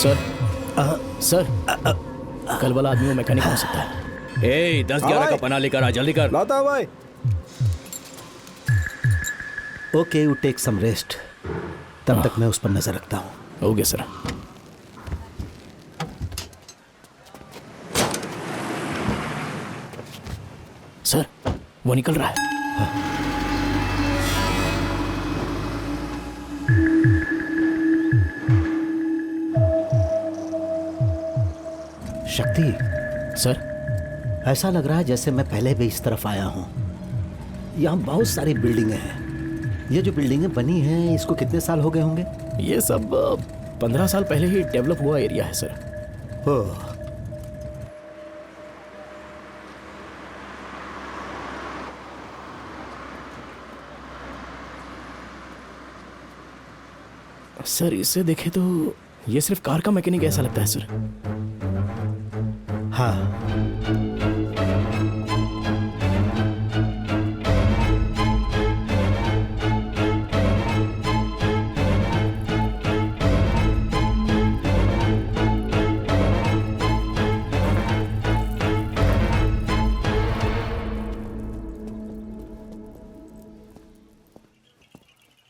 Sir sir कल वाला आदमी वो मैकेनिक हो सकता है। ए 10-11 का पना लेकर आ, जल्दी कर। लाता भाई। Okay, you take some rest. तब तक मैं उस पर नजर रखता हूँ। Okay sir. सर वो निकल रहा है। शक्ति सर ऐसा लग रहा है जैसे मैं पहले भी इस तरफ आया हूँ। यहाँ बहुत सारी बिल्डिंगें हैं। ये जो बिल्डिंगें बनी हैं इसको कितने साल हो गए होंगे? ये सब 15 साल पहले ही डेवलप हुआ एरिया है सर। ओह, सर इसे देखे तो ये सिर्फ कार का मैकेनिक ऐसा लगता है सर। हाँ।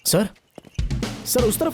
सर सर उस तरफ।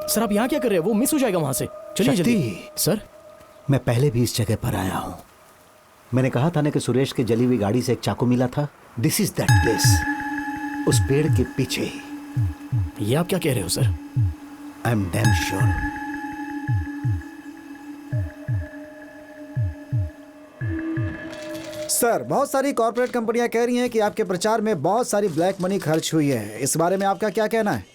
सर आप यहाँ क्या कर रहे हैं? वो मिस हो जाएगा वहां से। चलिए जल्दी। सर मैं पहले भी इस जगह पर आया हूँ। मैंने कहा था ना कि सुरेश के जली हुई गाड़ी से एक चाकू मिला था। This is that place. उस पेड़ के पीछे ही। ये आप क्या कह रहे हो sir? I am damn sure. Sir बहुत सारी कॉर्पोरेट कंपनियां कह रही हैं कि आपके प्रचार में बहुत सारी ब्लैक मनी खर्च हुई है। इस बारे में आपका क्या कहना है?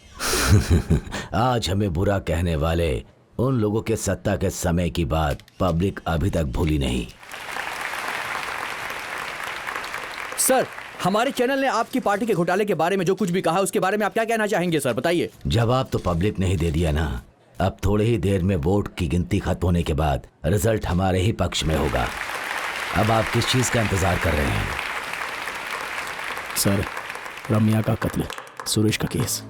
आज हमें बुरा कहने वाले उन लोगों के सत्ता के समय की बात पब्लिक अभी तक भूली नहीं। सर हमारे चैनल ने आपकी पार्टी के घोटाले के बारे में जो कुछ भी कहा उसके बारे में आप क्या कहना चाहेंगे सर? बताइए। जवाब तो पब्लिक ने ही दे दिया ना। अब थोड़ी ही देर में वोट की गिनती खत्म होने के बाद रिजल्ट हमारे ही पक्ष में होगा। अब आप किस चीज का इंतजार कर रहे हैं? सर रम्या का कत्ल, सुरेश का केस,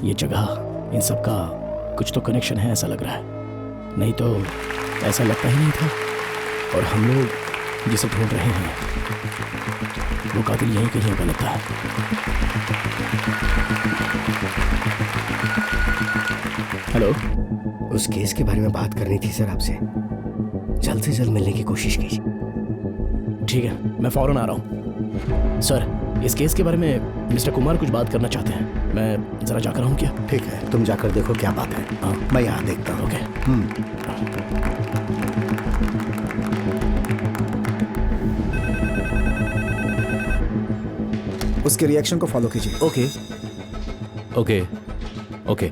ये जगह, इन सब का कुछ तो कनेक्शन है ऐसा लग रहा है। नहीं तो ऐसा लगता ही नहीं था। और हम लोग जिसे ढूंढ रहे हैं वो कातिल यहीं कहीं होगा लगता है। हेलो, उस केस के बारे में बात करनी थी सर आपसे। जल्द से जल्द मिलने की कोशिश कीजिए। ठीक है, मैं फौरन आ रहा हूँ। सर इस केस के बारे में मिस्टर कुमार कुछ बात करना चाहते हैं। मैं जरा जाकर आऊँ क्या? ठीक है, तुम जाकर देखो क्या बात है। हाँ। मैं यहाँ देखता हूँ। ओके। उसके रिएक्शन को फॉलो कीजिए। Okay okay okay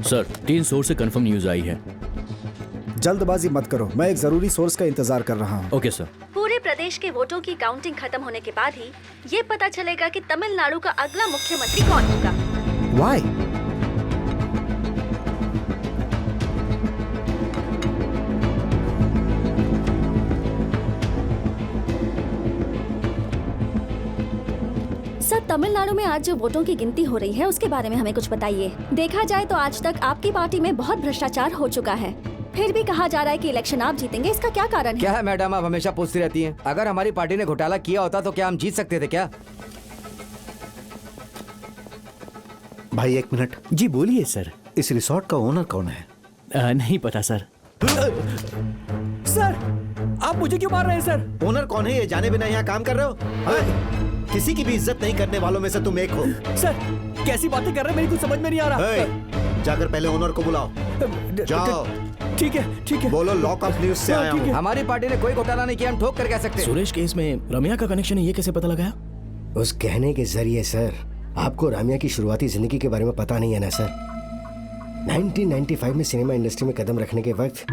sir 3 source से कंफर्म न्यूज आई है। जल्दबाजी मत करो, मैं एक जरूरी सोर्स का इंतजार कर रहा हूँ। Okay sir. पूरे प्रदेश के वोटों की काउंटिंग खत्म होने के बाद ही ये पता चलेगा कि तमिलनाडु का अगला मुख्यमंत्री कौन होगा। वाई? सर तमिलनाडु में आज जो वोटों की गिनती हो रही है उसके बारे में हमें कुछ बताइए। देखा जाए तो आज तक आपकी पार्टी में बहुत भ्रष्टाचार हो चुका है, फिर भी कहा जा रहा है कि इलेक्शन आप जीतेंगे। इसका क्या कारण है? क्या है मैडम, आप हमेशा पूछती रहती हैं। अगर हमारी पार्टी ने घोटाला किया होता तो क्या हम जीत सकते थे क्या? भाई एक मिनट। जी बोलिए सर। इस रिसोर्ट का ओनर कौन है? नहीं पता सर। सर आप मुझे क्यों मार रहे हैं सर? ओनर कौन है ये जाने बिना यहाँ काम कर रहे हो? किसी की भी इज्जत नहीं करने वालों में से तुम एक हो। सर कैसी बातें कर रहे हैं, मेरी कुछ समझ में नहीं आ रहा। जाकर पहले ओनर को बुलाओ। जाओ। ठीक है बोलो लॉकअप न्यूज से आया हूँ। हमारी पार्टी ने कोई घोटाला नहीं किया, हम ठोक कर कह सकते हैं। सुरेश केस में रम्या का कनेक्शन है, ये कैसे पता लगाया? उस कहने के जरिए सर, आपको रामिया की शुरुआती जिंदगी के बारे में पता नहीं है ना सर। 1995 में सिनेमा इंडस्ट्री में कदम रखने के वक्त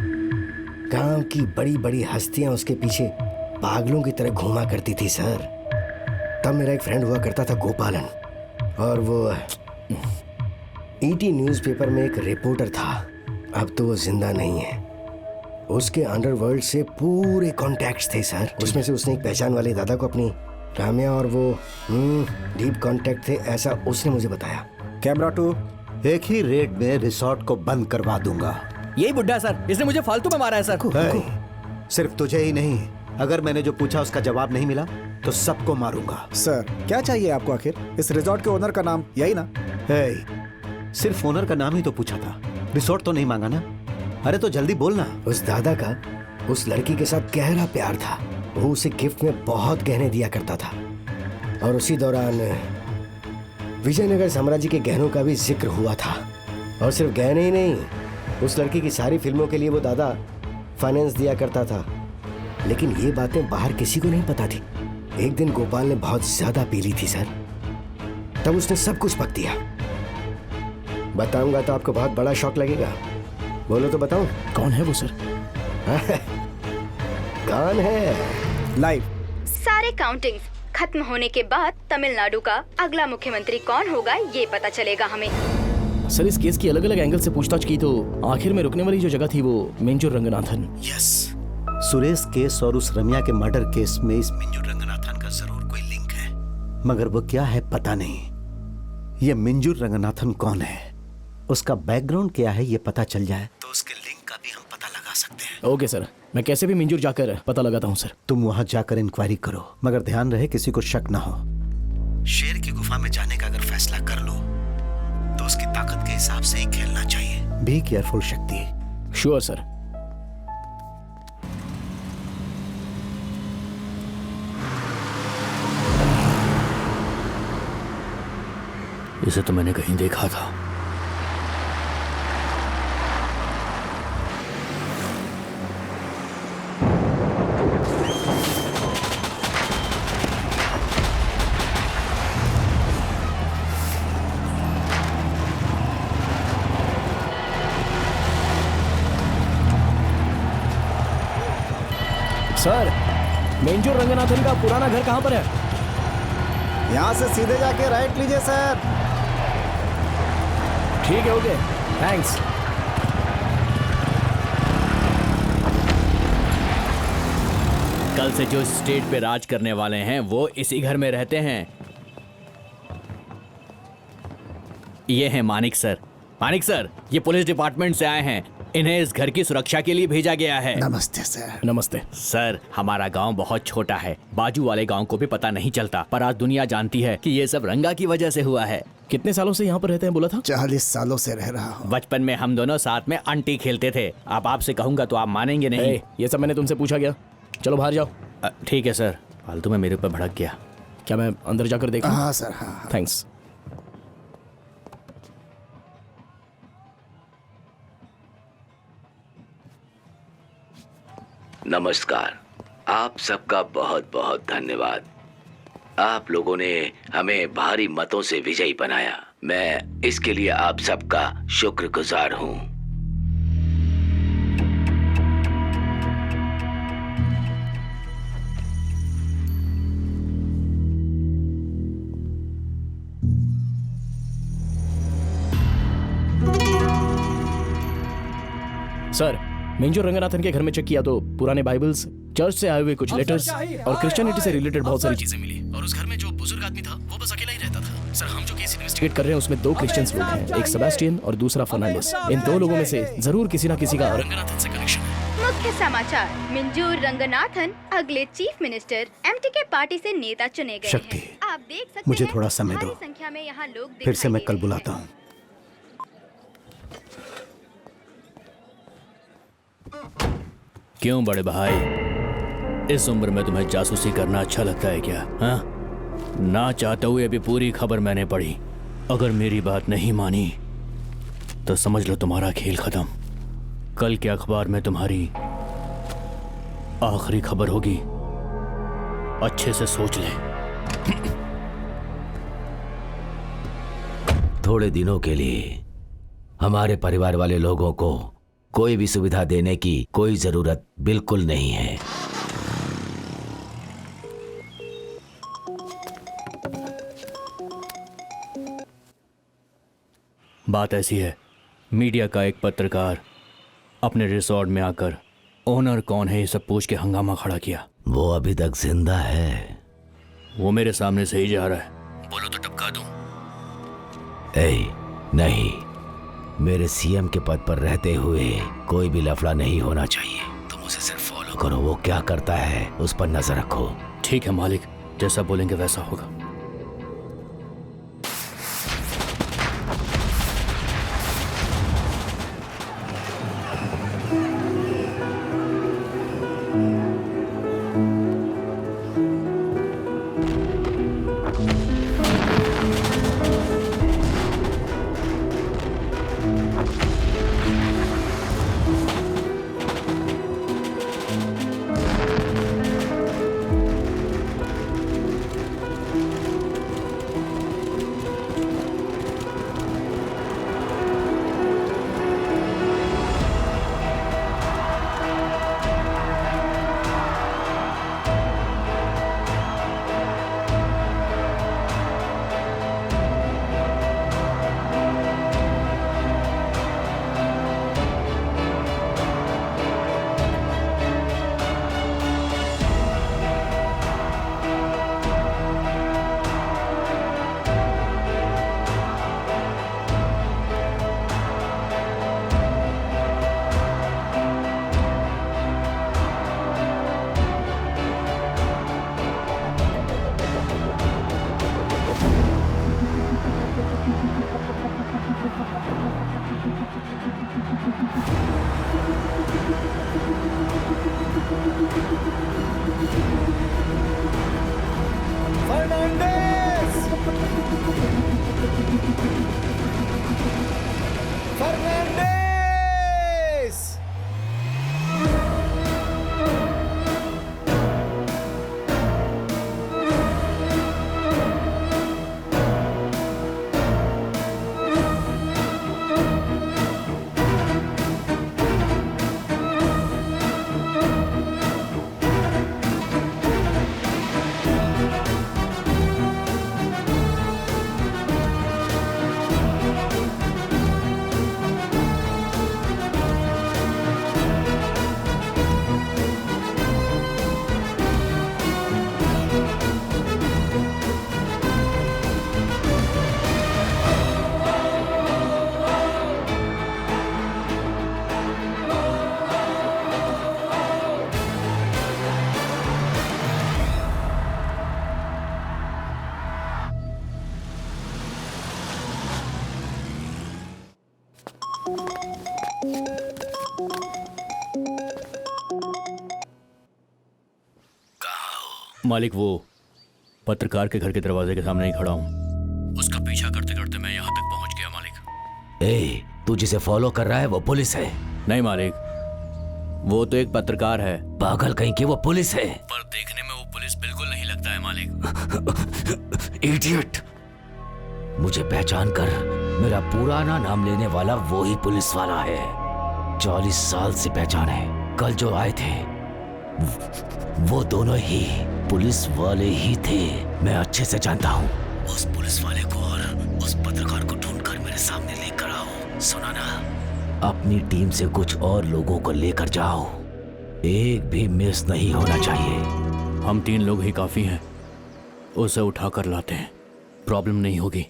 गांव की बड़ी बड़ी हस्तियां उसके पीछे पागलों की तरह घूमा करती थी सर। तब मेरा एक फ्रेंड हुआ करता था गोपालन, और वो ईटी न्यूज़पेपर में एक रिपोर्टर था। अब तो वो जिंदा नहीं है। उसके अंडरवर्ल्ड से पूरे कॉन्टैक्ट्स थे सर। उसमें से उसने एक पहचान वाले दादा को अपनी रामिया और वो डीप कॉन्टैक्ट थे, ऐसा उसने मुझे बताया। कैमरा 2, एक ही रेड में रिसोर्ट को बंद करवा दूंगा। यही बुड्ढा है सर, इसने मुझे फालतू में मारा है सर। सिर्फ तुझे ही नहीं, अगर मैंने जो पूछा उसका जवाब नहीं मिला तो सबको मारूंगा। सर क्या चाहिए आपको आखिर? इस रिजॉर्ट के ओनर का नाम यही ना? सिर्फ ओनर का नाम ही तो पूछा था, रिसोर्ट तो नहीं मांगा ना। अरे तो जल्दी बोलना। उस दादा का उस लड़की के साथ गहरा प्यार था। वो उसे गिफ्ट में बहुत गहने दिया करता था, और उसी दौरान विजयनगर साम्राज्य के गहनों का भी जिक्र हुआ था। और सिर्फ गहने ही नहीं, उस लड़की की सारी फिल्मों के लिए वो दादा फाइनेंस दिया करता था। लेकिन ये बातें बाहर किसी को नहीं पता थी। एक दिन गोपाल ने बहुत ज्यादा पी ली थी सर, तब उसने सब कुछ बक दिया। बताऊंगा तो आपको बहुत बड़ा शॉक लगेगा। बोलो तो बताऊं? कौन है वो सर? कौन है? लाइव सारे काउंटिंग्स खत्म होने के बाद तमिलनाडु का अगला मुख्यमंत्री कौन होगा ये पता चलेगा हमें। सर इस केस की अलग अलग एंगल से पूछताछ की तो आखिर में रुकने वाली जो जगह थी वो मिंजूर रंगनाथन। यस, सुरेश केस और उस रम्या के मर्डर केस में इस मिंजू रंगनाथन का जरूर कोई लिंक है, मगर वो क्या है पता नहीं। ये मिंजू रंगनाथन कौन है, उसका बैकग्राउंड क्या है, ये पता चल जाए तो उसके लिंक का भी हम पता लगा सकते हैं। ओके सर, मैं कैसे भी मिंजूर जाकर पता लगाता हूँ सर। तुम वहां जाकर इंक्वायरी करो, मगर ध्यान रहे किसी को शक ना हो। शेर की गुफा में जाने का अगर फैसला कर लो तो उसकी ताकत के हिसाब से ही खेलना चाहिए। बी केयरफुल शक्ति। Sure sir. इसे तो मैंने कहीं देखा था। सर मिंजूर रंगनाथन का पुराना घर कहाँ पर है? यहाँ से सीधे जाके राइट लीजिए सर। ठीक है, ओके, थैंक्स। कल से जो स्टेट पे राज करने वाले हैं वो इसी घर में रहते हैं। ये हैं मानिक सर। मानिक सर, ये पुलिस डिपार्टमेंट से आए हैं। इन्हें इस घर की सुरक्षा के लिए भेजा गया है। नमस्ते सर। नमस्ते सर, हमारा गांव बहुत छोटा है, बाजू वाले गांव को भी पता नहीं चलता, पर आज दुनिया जानती है कि ये सब रंगा की वजह से हुआ है। कितने सालों से यहाँ पर रहते हैं बोला था? 40 सालों से रह रहा हूँ। बचपन में हम दोनों साथ में अंटी खेलते थे। अब आपसे कहूंगा तो आप मानेंगे नहीं। ये सब मैंने तुमसे पूछा गया। चलो बाहर जाओ। ठीक है सर, फालतू में मेरे ऊपर भड़क गया। क्या मैं अंदर जाकर देखूं? हाँ सर, हाँ। थैंक्स। नमस्कार, आप सबका बहुत बहुत धन्यवाद। आप लोगों ने हमें भारी मतों से विजयी बनाया। मैं इसके लिए आप सबका शुक्रगुजार हूं। सर मिंजूर रंगनाथन के घर में चेक किया तो पुराने बाइबल्स, चर्च से आए हुए कुछ लेटर्स और क्रिश्चियनिटी से रिलेटेड बहुत सारी चीजें मिली। और उस घर में जो बुजुर्ग आदमी था वो बस अकेला ही रहता था। सर हम जो केस इन्वेस्टिगेट कर रहे हैं उसमें 2 क्रिश्चियंस लोग हैं, एक सेबेस्टियन और दूसरा फर्नांडिस। इन 2 लोगों में से जरूर किसी ना किसी का रंगनाथन से कनेक्शन है। मुख्य समाचार, मिंजूर रंगनाथन अगले चीफ मिनिस्टर एमटीके पार्टी से नेता चुने गए शक्ति, हैं। आप देख सकते मुझे हैं, थोड़ा समय भारी दो। संख्या में यहाँ लोग फिर से दिखाई मैं दे कल रहे बुलाता हूँ। क्यों बड़े भाई, इस उम्र में तुम्हें जासूसी करना अच्छा लगता है क्या? हाँ, ना चाहते हुए भी पूरी खबर मैंने पढ़ी। अगर मेरी बात नहीं मानी तो समझ लो तुम्हारा खेल खत्म। कल के अखबार में तुम्हारी आखिरी खबर होगी, अच्छे से सोच ले। थोड़े दिनों के लिए हमारे परिवार वाले लोगों को कोई भी सुविधा देने की कोई जरूरत बिल्कुल नहीं है। बात ऐसी है, मीडिया का एक पत्रकार अपने रिसोर्ट में आकर ओनर कौन है ये सब पूछ के हंगामा खड़ा किया। वो अभी तक जिंदा है? वो मेरे सामने से ही जा रहा है, बोलो तो टपका दूं। नहीं, मेरे सीएम के पद पर रहते हुए कोई भी लफड़ा नहीं होना चाहिए। तुम उसे सिर्फ फॉलो करो, वो क्या करता है उस पर नजर रखो। ठीक है मालिक, जैसा बोलेंगे वैसा होगा। मालिक, वो पत्रकार के घर के दरवाजे के सामने ही खड़ा हूँ। उसका पीछा करते करते मैं यहाँ तक पहुँच गया मालिक। तू जिसे फॉलो कर रहा है वो पुलिस है? नहीं मालिक, वो तो एक पत्रकार है। पागल कहीं की, वो पुलिस है। पर देखने में वो पुलिस बिल्कुल नहीं लगता है मालिक। इडियट! मुझे पहचान कर मेरा पुराना नाम लेने वाला वो ही पुलिस वाला है। 40 साल से पहचान है। कल जो आए थे वो दोनों ही पुलिस वाले ही थे। मैं अच्छे से जानता हूँ। उस पुलिस वाले को और उस पत्रकार को ढूंढकर मेरे सामने लेकर आओ। सुना ना? अपनी टीम से कुछ और लोगों को लेकर जाओ, एक भी मिस नहीं होना चाहिए। हम 3 लोग ही काफी हैं, उसे उठाकर लाते हैं, प्रॉब्लम नहीं होगी।